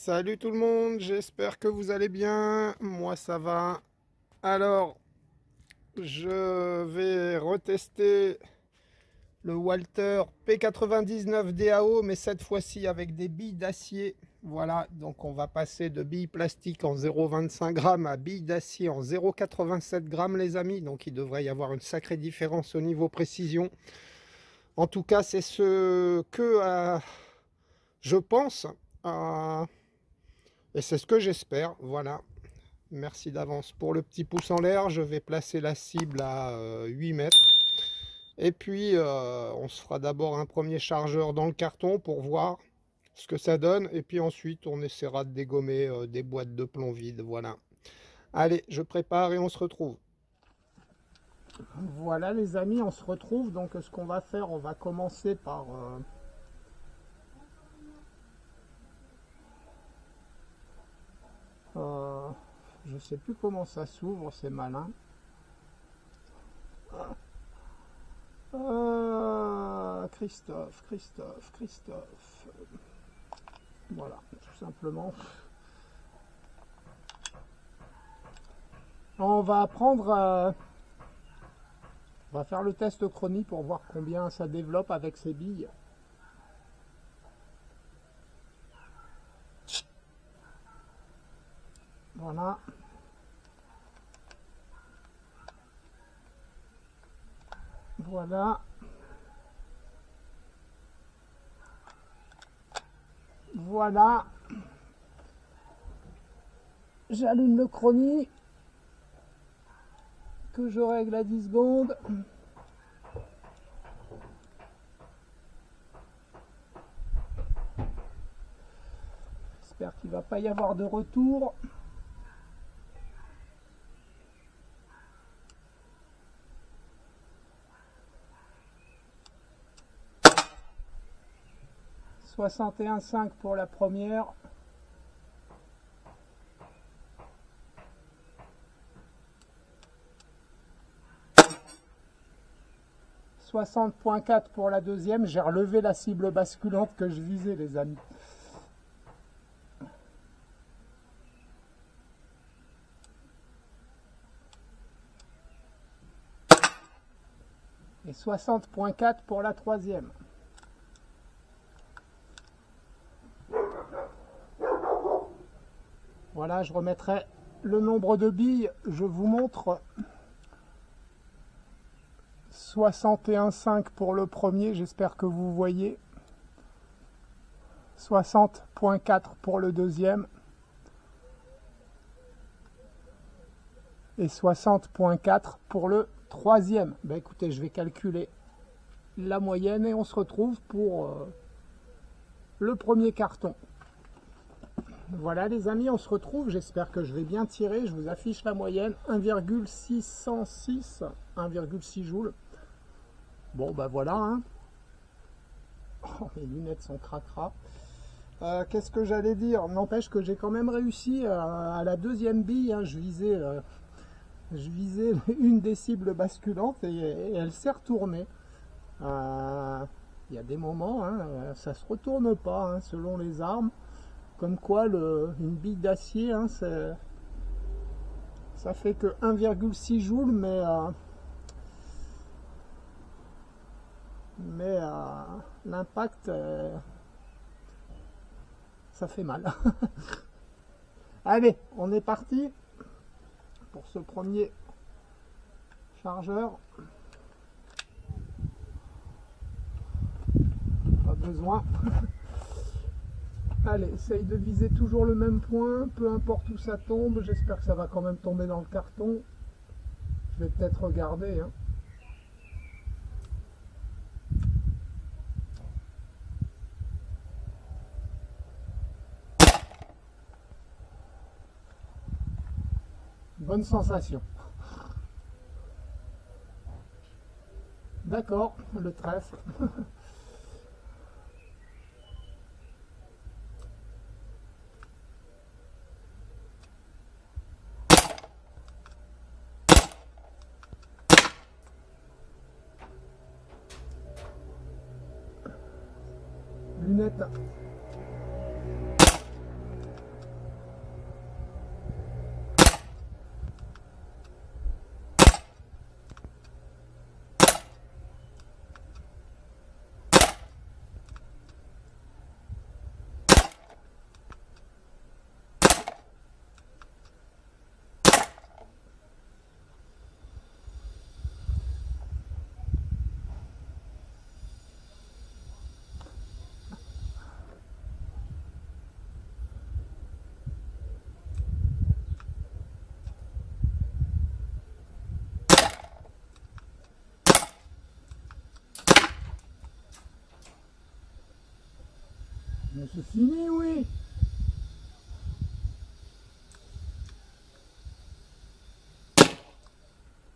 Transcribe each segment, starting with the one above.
Salut tout le monde, j'espère que vous allez bien. Moi ça va. Alors, je vais retester le Walter P99 DAO, mais cette fois-ci avec des billes d'acier. Voilà, donc on va passer de billes plastiques en 0,25 g à billes d'acier en 0,87 g, les amis. Donc il devrait y avoir une sacrée différence au niveau précision. En tout cas, c'est ce que je pense. euh, Et c'est ce que j'espère, voilà. Merci d'avance pour le petit pouce en l'air. Je vais placer la cible à 8 mètres. Et puis, on se fera d'abord un premier chargeur dans le carton pour voir ce que ça donne. Et puis ensuite, on essaiera de dégommer des boîtes de plomb vides, voilà. Allez, je prépare et on se retrouve. Voilà les amis, on se retrouve. Donc ce qu'on va faire, on va commencer par... je sais plus comment ça s'ouvre, c'est malin. Christophe. Voilà, tout simplement. On va apprendre on va faire le test chrony pour voir combien ça développe avec ces billes. Voilà. Voilà. Voilà. J'allume le chrony que je règle à 10 secondes. J'espère qu'il ne va pas y avoir de retour. « 61,5 pour la première. » 60,4 pour la deuxième. J'ai relevé la cible basculante que je visais, les amis. Et 60,4 pour la troisième. Voilà, je remettrai le nombre de billes. Je vous montre 61,5 pour le premier. J'espère que vous voyez. 60,4 pour le deuxième. Et 60,4 pour le troisième. Ben écoutez, je vais calculer la moyenne et on se retrouve pour le premier carton. Voilà les amis, on se retrouve. J'espère que je vais bien tirer. Je vous affiche la moyenne. 1,606, 1,6 joules. Bon ben voilà. Hein. Oh, mes lunettes sont cracra. Qu'est-ce que j'allais dire? N'empêche que j'ai quand même réussi à la deuxième bille. Hein. Je visais une des cibles basculantes et elle s'est retournée. Il y a des moments, hein, ça se retourne pas hein, selon les armes. Comme quoi une bille d'acier, hein, ça fait que 1,6 joules, mais l'impact, ça fait mal. Allez, on est parti pour ce premier chargeur. Pas besoin. Allez, essaye de viser toujours le même point, peu importe où ça tombe. J'espère que ça va quand même tomber dans le carton. Je vais peut-être regarder. Hein. Bonne sensation. D'accord, le trèfle. Lunettes. C'est fini, oui.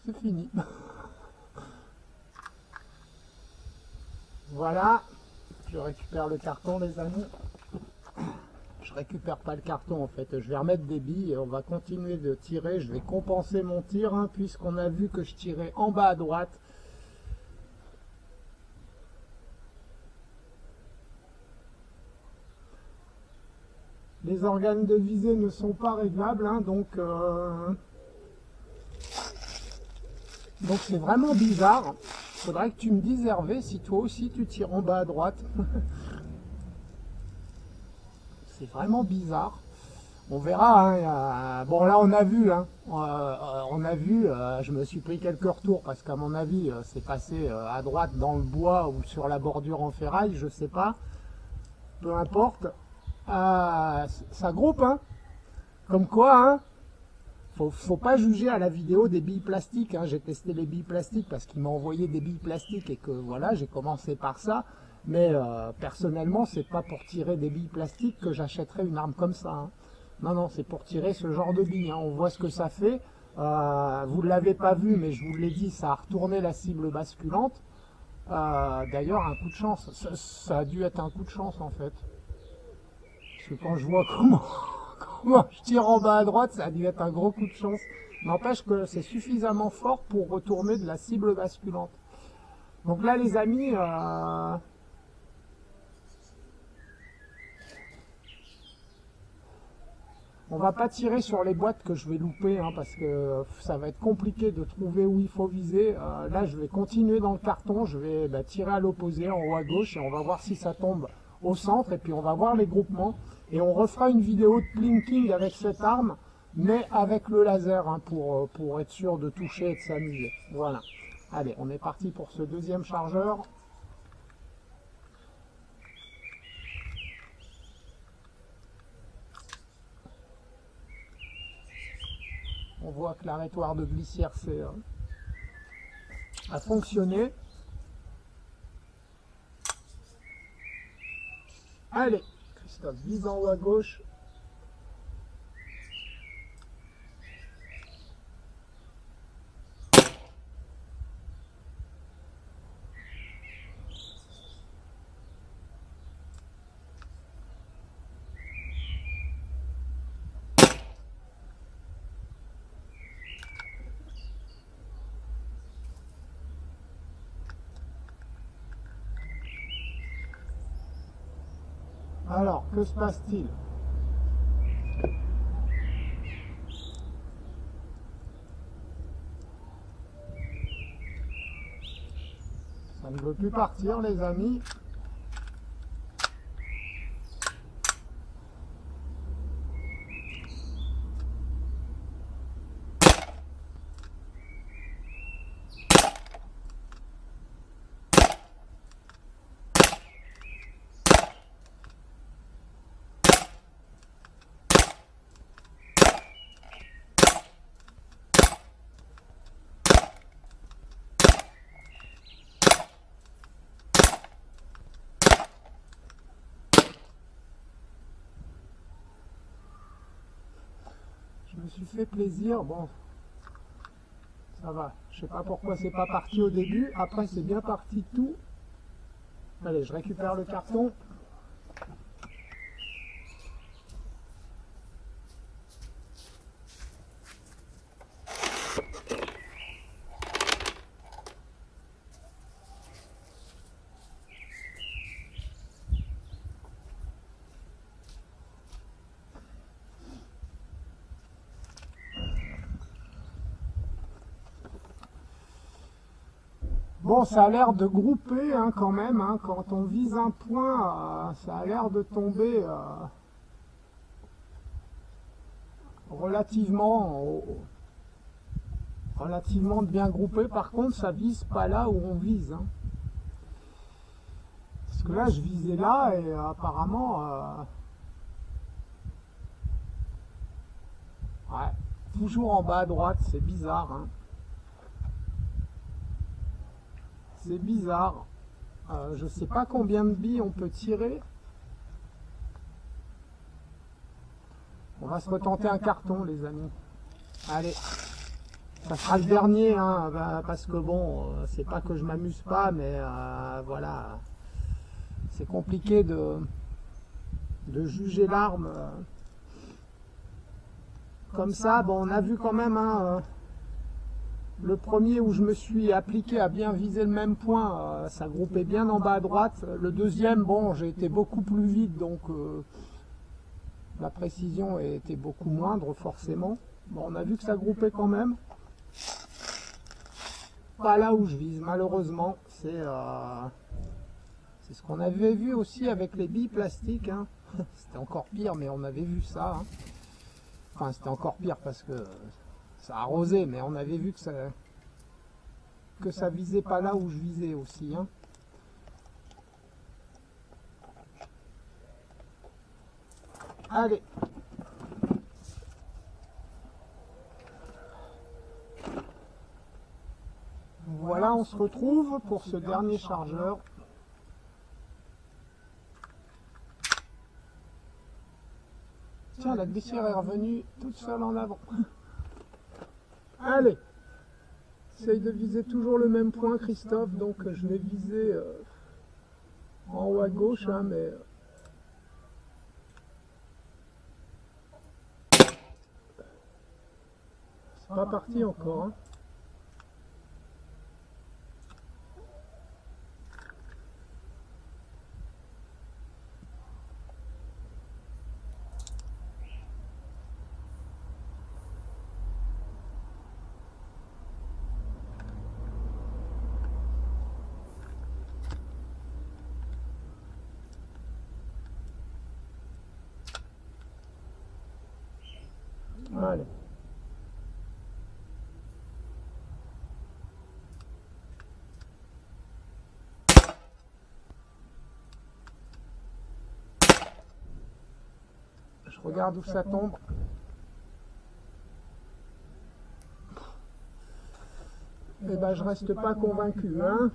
C'est fini. Voilà. Je récupère le carton, les amis. Je récupère pas le carton en fait. Je vais remettre des billes et on va continuer de tirer. Je vais compenser mon tir hein, puisqu'on a vu que je tirais en bas à droite. Les organes de visée ne sont pas réglables, hein, donc c'est vraiment bizarre. Faudrait que tu me dises Hervé si toi aussi tu tires en bas à droite. C'est vraiment bizarre. On verra. Hein, bon là on a vu. Hein, je me suis pris quelques retours parce qu'à mon avis c'est passé à droite dans le bois ou sur la bordure en ferraille, je sais pas. Peu importe. Ça groupe, hein. Comme quoi, hein. Faut pas juger à la vidéo des billes plastiques. Hein. J'ai testé les billes plastiques parce qu'il m'a envoyé des billes plastiques et que voilà, j'ai commencé par ça. Mais personnellement, c'est pas pour tirer des billes plastiques que j'achèterais une arme comme ça. Hein. Non, non, c'est pour tirer ce genre de billes. Hein. On voit ce que ça fait. Vous ne l'avez pas vu, mais je vous l'ai dit, ça a retourné la cible basculante. D'ailleurs, un coup de chance. Ça a dû être un coup de chance en fait. Parce que quand je vois comment je tire en bas à droite, ça a dû être un gros coup de chance. N'empêche que c'est suffisamment fort pour retourner de la cible basculante. Donc là les amis, on va pas tirer sur les boîtes que je vais louper, hein, parce que ça va être compliqué de trouver où il faut viser. Là je vais continuer dans le carton, je vais tirer à l'opposé, en haut à gauche, et on va voir si ça tombe au centre, et puis on va voir les groupements. Et on refera une vidéo de plinking avec cette arme, mais avec le laser, hein, pour être sûr de toucher et de s'amuser. Voilà. Allez, on est parti pour ce deuxième chargeur. On voit que l'arrêtoir de glissière a fonctionné. Allez, Christophe, vise en haut à gauche. Alors, que se passe-t-il? Ça ne veut plus partir, les amis. Je me suis fait plaisir, bon, ça va. Je sais pas pourquoi c'est pas parti au début, après c'est bien parti tout. Allez, je récupère le carton. Bon, ça a l'air de grouper hein, quand même, hein. Quand on vise un point, ça a l'air de tomber relativement bien groupé. Par contre, ça vise pas là où on vise. Hein. Parce que là, je visais là et apparemment... ouais, toujours en bas à droite, c'est bizarre. Hein. C'est bizarre. Je sais pas combien de billes on peut tirer. On va se retenter un carton, les amis. Allez, ça sera le dernier, hein, parce que bon, c'est pas que je m'amuse pas, mais voilà, c'est compliqué de juger l'arme comme ça. Bon, on a vu quand même hein, le premier où je me suis appliqué à bien viser le même point, ça groupait bien en bas à droite. Le deuxième, bon, j'ai été beaucoup plus vite, donc la précision était beaucoup moindre forcément. Bon, on a vu que ça groupait quand même. Pas là où je vise, malheureusement. C'est ce qu'on avait vu aussi avec les billes plastiques. Hein. C'était encore pire, mais on avait vu ça. Hein. Enfin, c'était encore pire parce que ça arrosait, mais on avait vu que ça visait pas là où je visais aussi. Hein. Allez. Voilà, on se retrouve pour ce dernier chargeur. Tiens, la glissière est revenue toute seule en avant. Allez. Essaye de viser toujours le même point, Christophe. Donc je vais viser en haut à gauche, hein, mais... c'est pas parti encore. Hein. Allez. Je regarde où ça tombe. Eh ben, je reste pas convaincu, hein.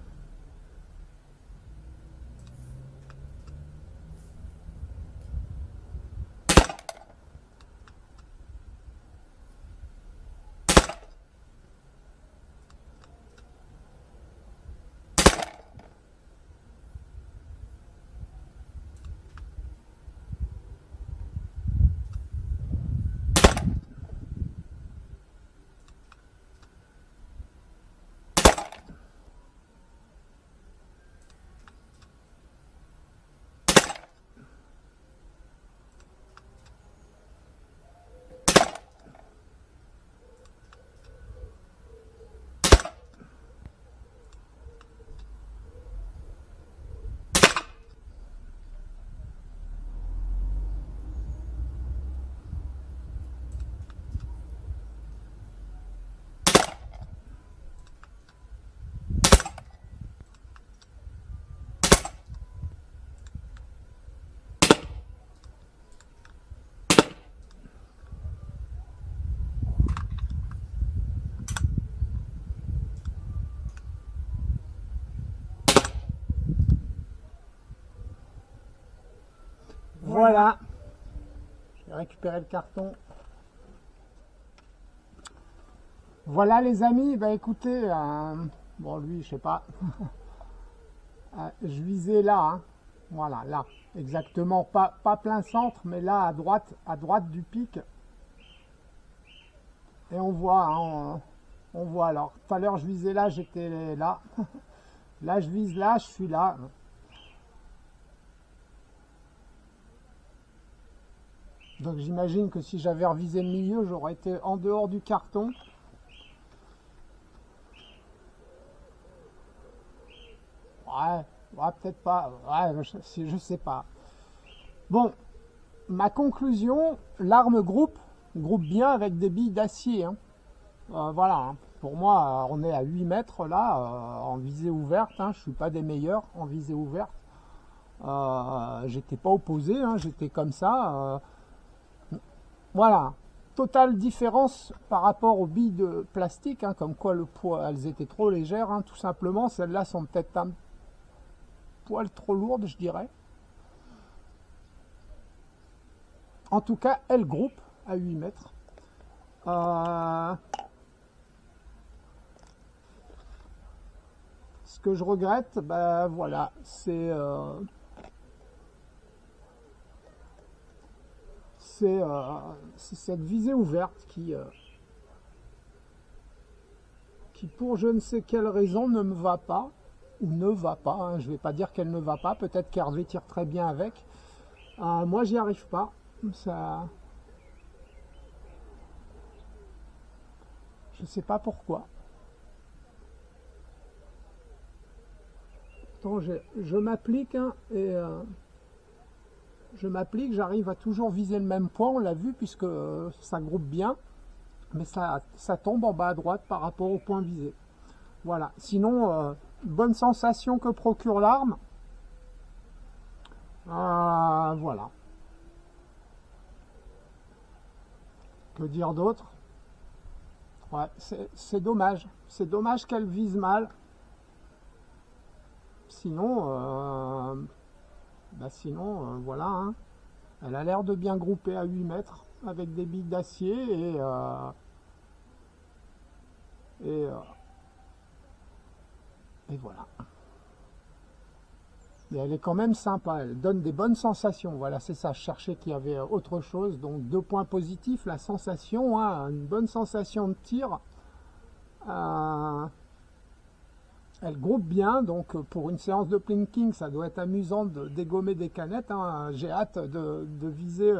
Voilà, j'ai récupéré le carton. Voilà les amis, bah écoutez, bon lui je sais pas, je visais là, hein. Voilà, là, exactement, pas plein centre, mais là à droite du pic. Et on voit, hein, on voit alors, tout à l'heure je visais là, j'étais là, là je vise là, je suis là. Donc j'imagine que si j'avais revisé le milieu, j'aurais été en dehors du carton. Ouais, peut-être pas. Ouais, je sais pas. Bon, ma conclusion, l'arme groupe bien avec des billes d'acier. Hein. Voilà, hein. Pour moi, on est à 8 mètres là, en visée ouverte. Hein. Je suis pas des meilleurs en visée ouverte. J'étais pas opposé, hein. J'étais comme ça. Voilà, totale différence par rapport aux billes de plastique, hein, comme quoi le poids, elles étaient trop légères, hein, tout simplement. Celles-là sont peut-être un poil trop lourdes, je dirais. En tout cas, elles groupent, à 8 mètres. Ce que je regrette, ben voilà, c'est cette visée ouverte qui pour je ne sais quelle raison ne me va pas, ou ne va pas, hein, je ne vais pas dire qu'elle ne va pas, peut-être qu'Hervé tire très bien avec. Moi j'y arrive pas, ça... Je sais pas pourquoi. Pourtant je m'applique hein, et je m'applique, j'arrive à toujours viser le même point, on l'a vu puisque ça groupe bien, mais ça tombe en bas à droite par rapport au point visé. Voilà, sinon, bonne sensation que procure l'arme. Voilà. Que dire d'autre? Ouais, c'est dommage. C'est dommage qu'elle vise mal. Sinon, voilà. Hein. Elle a l'air de bien grouper à 8 mètres avec des billes d'acier et voilà. Et elle est quand même sympa, elle donne des bonnes sensations. Voilà, c'est ça, je cherchais qu'il y avait autre chose. Donc 2 points positifs, la sensation, hein, une bonne sensation de tir. Elle groupe bien, donc pour une séance de plinking, ça doit être amusant de dégommer des canettes. Hein. J'ai hâte de viser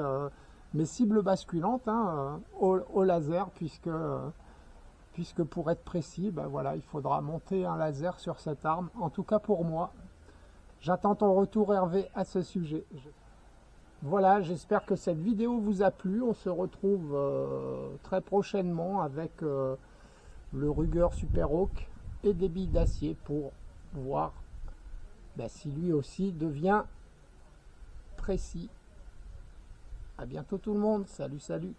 mes cibles basculantes hein, au laser, puisque pour être précis, ben voilà, il faudra monter un laser sur cette arme. En tout cas pour moi. J'attends ton retour Hervé à ce sujet. Voilà, j'espère que cette vidéo vous a plu. On se retrouve très prochainement avec le Ruger Super Hawk et des billes d'acier pour voir si lui aussi devient précis. À bientôt tout le monde. Salut, salut.